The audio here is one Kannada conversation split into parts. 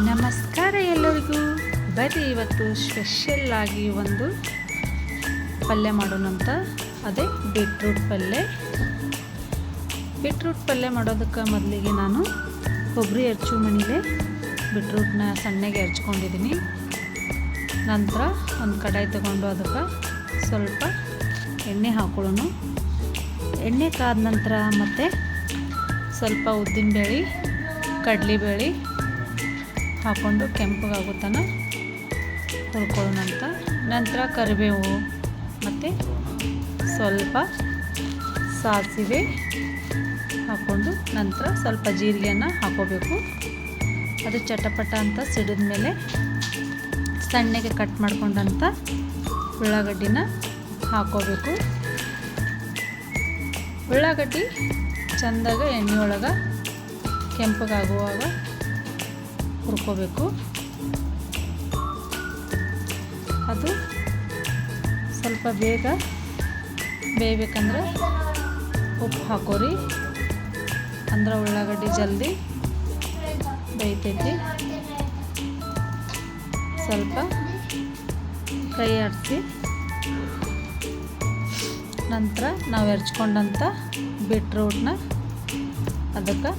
ನಮಸ್ಕಾರ ಎಲ್ಲರಿಗೂ. ಬರ್ರಿ ಇವತ್ತು ಸ್ಪೆಷಲ್ ಆಗಿ ಒಂದು ಪಲ್ಯ ಮಾಡೋಣಂತ. ಅದೇ ಬೀಟ್ರೂಟ್ ಪಲ್ಯ ಮಾಡೋದಕ್ಕೆ ಮೊದಲಿಗೆ ನಾನು ಕೊಬ್ಬರಿ ಹೆರ್ಚು ಮನೇಲೆ ಬೀಟ್ರೂಟ್ನ ಸಣ್ಣಗೆ ಹೆರ್ಚ್ಕೊಂಡಿದ್ದೀನಿ. ನಂತರ ಒಂದು ಕಡಾಯಿ ತಗೊಂಡು ಅದಕ್ಕೆ ಸ್ವಲ್ಪ ಎಣ್ಣೆ ಹಾಕೊಳ್ಳೋಣ. ಎಣ್ಣೆ ಕಾದ ನಂತರ ಮತ್ತು ಸ್ವಲ್ಪ ಉದ್ದಿನಬೇಳೆ, ಕಡಲೆಬೇಳೆ ಹಾಕ್ಕೊಂಡು ಕೆಂಪಗಾಗುತ್ತಾನ ಹುರ್ಕೊಳ್ಳೋಣಂತ. ನಂತರ ಕರಿಬೇವು ಮತ್ತು ಸ್ವಲ್ಪ ಸಾಸಿವೆ ಹಾಕ್ಕೊಂಡು ನಂತರ ಸ್ವಲ್ಪ ಜೀರಿಗೆಯನ್ನು ಹಾಕೋಬೇಕು. ಅದು ಚಟಪಟ ಅಂತ ಸಿಡಿದ ಮೇಲೆ ಸಣ್ಣಗೆ ಕಟ್ ಮಾಡ್ಕೊಂಡಂಥ ಉಳ್ಳಾಗಡ್ಡಿನ ಹಾಕೋಬೇಕು. ಉಳ್ಳಾಗಡ್ಡಿ ಚೆಂದಾಗ ಎಣ್ಣೆ ಒಳಗೆ ಕೆಂಪಗಾಗುವಾಗ ಹುರ್ಕೋಬೇಕು. ಅದು ಸ್ವಲ್ಪ ಬೇಗ ಬೇಯಬೇಕಂದ್ರೆ ಉಪ್ಪು ಹಾಕೋರಿ, ಅಂದ್ರೆ ಉಳ್ಳಾಗಡ್ಡಿ ಜಲ್ದಿ ಬೇಯ್ತೈತಿ. ಸ್ವಲ್ಪ ಕೈ ಆಡಿಸಿ ನಂತರ ನಾವು ಹೆರ್ಚ್ಕೊಂಡಂಥ ಬೀಟ್ರೂಟ್ನ ಅದಕ್ಕೆ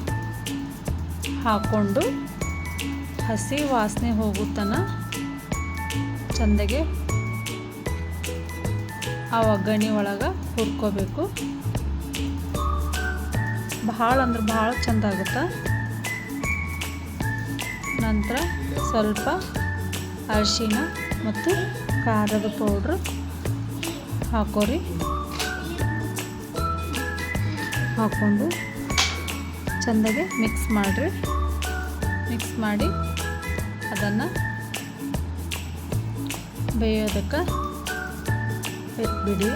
ಹಾಕ್ಕೊಂಡು ಹಸಿ ವಾಸನೆ ಹೋಗುತ್ತಾನ ಚೆಂದಾಗೆ ಆ ಒಗ್ಗರಣೆ ಒಳಗೆ ಹುರ್ಕೋಬೇಕು. ಭಾಳ ಅಂದ್ರೆ ಭಾಳ ಚೆಂದ ಆಗುತ್ತೆ. ನಂತರ ಸ್ವಲ್ಪ ಅರಿಶಿಣ ಮತ್ತು ಖಾರದ ಪೌಡ್ರ್ ಹಾಕೋರಿ. ಹಾಕ್ಕೊಂಡು ಚೆಂದಾಗೆ ಮಿಕ್ಸ್ ಮಾಡಿ ಅದನ್ನು ಬೇಯೋದಕ್ಕೆ ಇಟ್ಬಿಡಿ.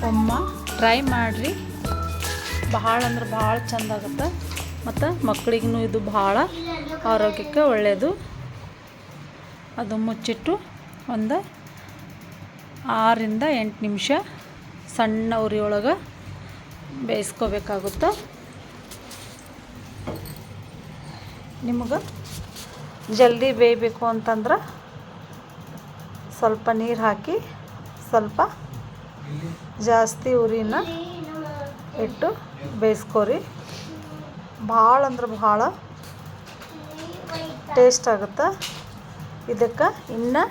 ಒಮ್ಮ ಟ್ರೈ ಮಾಡಿರಿ, ಭಾಳ ಅಂದ್ರೆ ಭಾಳ ಚೆಂದ ಆಗುತ್ತೆ. ಮತ್ತು ಮಕ್ಕಳಿಗೂ ಇದು ಭಾಳ ಆರೋಗ್ಯಕ್ಕೆ ಒಳ್ಳೆಯದು. ಅದು ಮುಚ್ಚಿಟ್ಟು ಒಂದು 6 ರಿಂದ 8 ನಿಮಿಷ ಸಣ್ಣ ಉರಿಯೊಳಗೆ ಬೇಯಿಸ್ಕೋಬೇಕಾಗುತ್ತೆ. ನಿಮಗೆ ಜಲ್ದಿ ಬೇಯಬೇಕು ಅಂತಂದ್ರೆ ಸ್ವಲ್ಪ ನೀರು ಹಾಕಿ ಸ್ವಲ್ಪ ಜಾಸ್ತಿ ಉರಿನ ಇಟ್ಟು ಬೇಯಿಸ್ಕೋರಿ. ಭಾಳ ಅಂದ್ರೆ ಭಾಳ ಟೇಸ್ಟ್ ಆಗುತ್ತೆ. ಇದಕ್ಕೆ ಇನ್ನು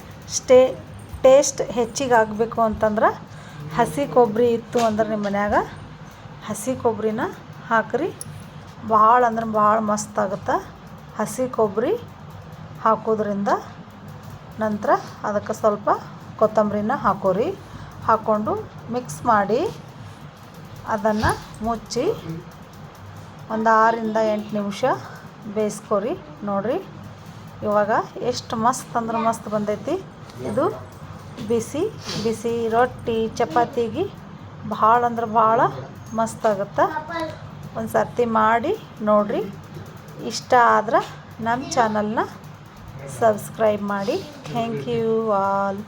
ಟೇಸ್ಟ್ ಹೆಚ್ಚಿಗೆ ಆಗಬೇಕು ಅಂತಂದ್ರೆ ಹಸಿ ಕೊಬ್ಬರಿ ಇತ್ತು ಅಂದ್ರೆ ನಿಮ್ಮ ಮನ್ಯಾಗ ಹಸಿ ಕೊಬ್ಬರಿನ ಹಾಕ್ರಿ. ಭಾಳ ಅಂದ್ರೆ ಭಾಳ ಮಸ್ತ್ ಆಗುತ್ತೆ ಹಸಿ ಕೊಬ್ಬರಿ ಹಾಕೋದ್ರಿಂದ. ನಂತರ ಅದಕ್ಕೆ ಸ್ವಲ್ಪ ಕೊತ್ತಂಬರಿನ ಹಾಕೋರಿ. ಹಾಕ್ಕೊಂಡು ಮಿಕ್ಸ್ ಮಾಡಿ ಅದನ್ನು ಮುಚ್ಚಿ ಒಂದು 6 ರಿಂದ 8 ನಿಮಿಷ ಬೇಯಿಸ್ಕೋರಿ. ನೋಡಿರಿ ಇವಾಗ ಎಷ್ಟು ಮಸ್ತ್ ಅಂದ್ರೆ ಮಸ್ತ್ ಬಂದೈತಿ. ಇದು ಬಿಸಿ ಬಿಸಿ ರೊಟ್ಟಿ ಚಪಾತಿಗೆ ಭಾಳ ಅಂದ್ರೆ ಭಾಳ ಮಸ್ತ್ ಆಗುತ್ತೆ. ಒಂದು ಸರ್ತಿ ಮಾಡಿ ನೋಡಿರಿ. ಇಷ್ಟ ಆದ್ರೆ ನಮ್ಮ ಚಾನಲ್ನ ಸಬ್ಸ್ಕ್ರೈಬ್ ಮಾಡಿ. Thank you all.